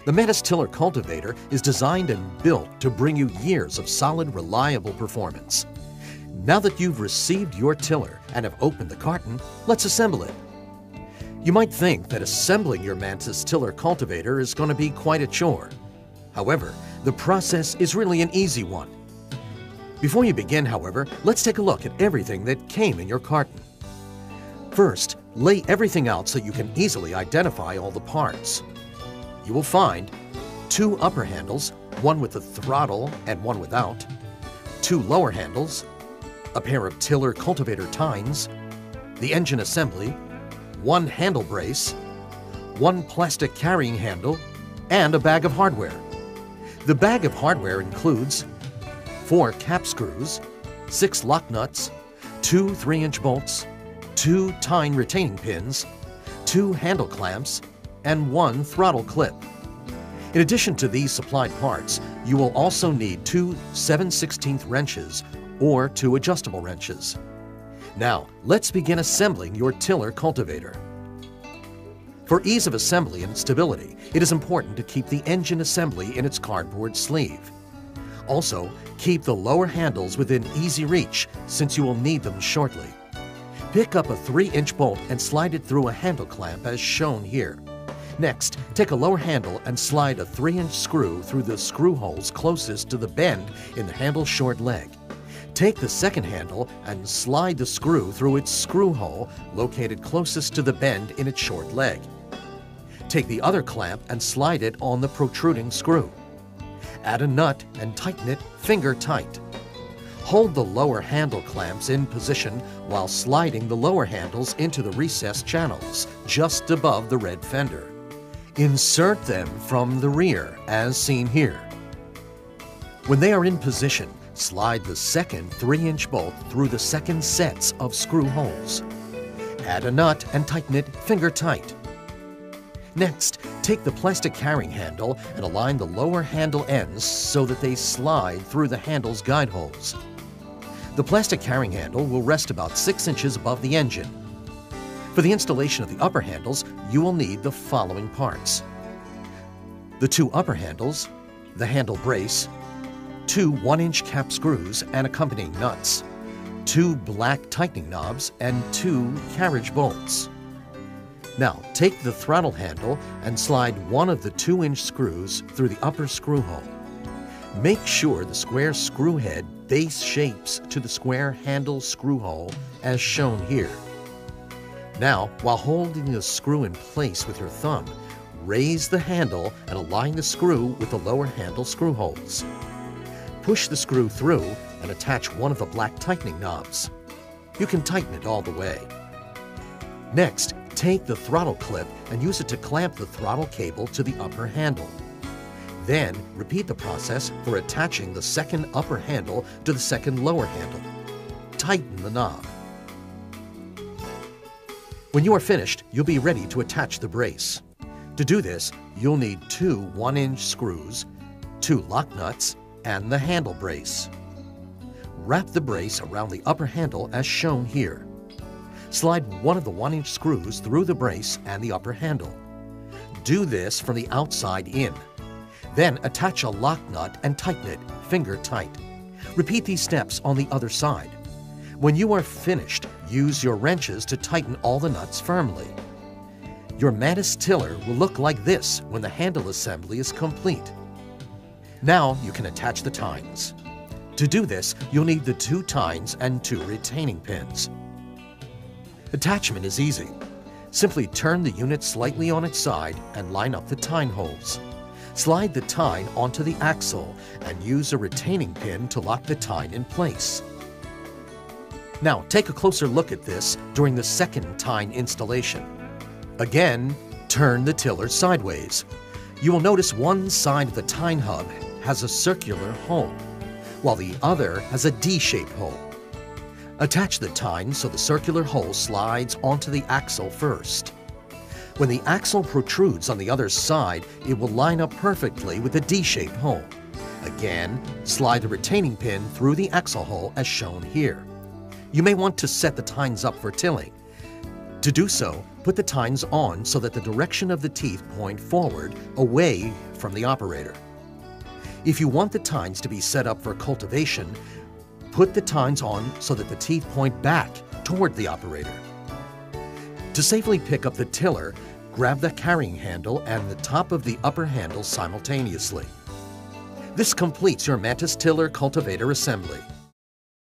The Mantis tiller cultivator is designed and built to bring you years of solid, reliable performance. Now that you've received your tiller and have opened the carton, let's assemble it. You might think that assembling your Mantis tiller cultivator is going to be quite a chore. However, the process is really an easy one. Before you begin, however, let's take a look at everything that came in your carton. First, lay everything out so you can easily identify all the parts. You will find 2 upper handles, one with a throttle and one without, 2 lower handles, a pair of tiller cultivator tines, the engine assembly, 1 handle brace, 1 plastic carrying handle, and a bag of hardware. The bag of hardware includes 4 cap screws, 6 lock nuts, 2 3-inch bolts, 2 tine retaining pins, 2 handle clamps, and 1 throttle clip. In addition to these supplied parts, you will also need 2 7/16 wrenches or 2 adjustable wrenches. Now, let's begin assembling your tiller cultivator. For ease of assembly and stability, it is important to keep the engine assembly in its cardboard sleeve. Also, keep the lower handles within easy reach since you will need them shortly. Pick up a 3-inch bolt and slide it through a handle clamp as shown here. Next, take a lower handle and slide a 3-inch screw through the screw holes closest to the bend in the handle's short leg. Take the second handle and slide the screw through its screw hole located closest to the bend in its short leg. Take the other clamp and slide it on the protruding screw. Add a nut and tighten it finger tight. Hold the lower handle clamps in position while sliding the lower handles into the recessed channels just above the red fender. Insert them from the rear as seen here. When they are in position, slide the second 3-inch bolt through the second sets of screw holes. Add a nut and tighten it finger tight. Next, take the plastic carrying handle and align the lower handle ends so that they slide through the handle's guide holes. The plastic carrying handle will rest about 6 inches above the engine. For the installation of the upper handles, you will need the following parts: the 2 upper handles, the handle brace, 2 1-inch cap screws and accompanying nuts, 2 black tightening knobs, and 2 carriage bolts. Now, take the throttle handle and slide one of the 2-inch screws through the upper screw hole. Make sure the square screw head base shapes to the square handle screw hole as shown here. Now, while holding the screw in place with your thumb, raise the handle and align the screw with the lower handle screw holes. Push the screw through and attach one of the black tightening knobs. You can tighten it all the way. Next, take the throttle clip and use it to clamp the throttle cable to the upper handle. Then, repeat the process for attaching the second upper handle to the second lower handle. Tighten the knob. When you are finished, you'll be ready to attach the brace. To do this, you'll need 2 1-inch screws, 2 lock nuts, and the handle brace. Wrap the brace around the upper handle as shown here. Slide one of the 1-inch screws through the brace and the upper handle. Do this from the outside in. Then attach a lock nut and tighten it finger tight. Repeat these steps on the other side. When you are finished, use your wrenches to tighten all the nuts firmly. Your Mantis tiller will look like this when the handle assembly is complete. Now you can attach the tines. To do this, you'll need the 2 tines and 2 retaining pins. Attachment is easy. Simply turn the unit slightly on its side and line up the tine holes. Slide the tine onto the axle and use a retaining pin to lock the tine in place. Now take a closer look at this during the second tine installation. Again, turn the tiller sideways. You will notice one side of the tine hub has a circular hole, while the other has a D-shaped hole. Attach the tine so the circular hole slides onto the axle first. When the axle protrudes on the other side, it will line up perfectly with the D-shaped hole. Again, slide the retaining pin through the axle hole as shown here. You may want to set the tines up for tilling. To do so, Put the tines on so that the direction of the teeth point forward, away from the operator. If you want the tines to be set up for cultivation, put the tines on so that the teeth point back toward the operator. To safely pick up the tiller, grab the carrying handle and the top of the upper handle simultaneously. This completes your Mantis tiller cultivator assembly.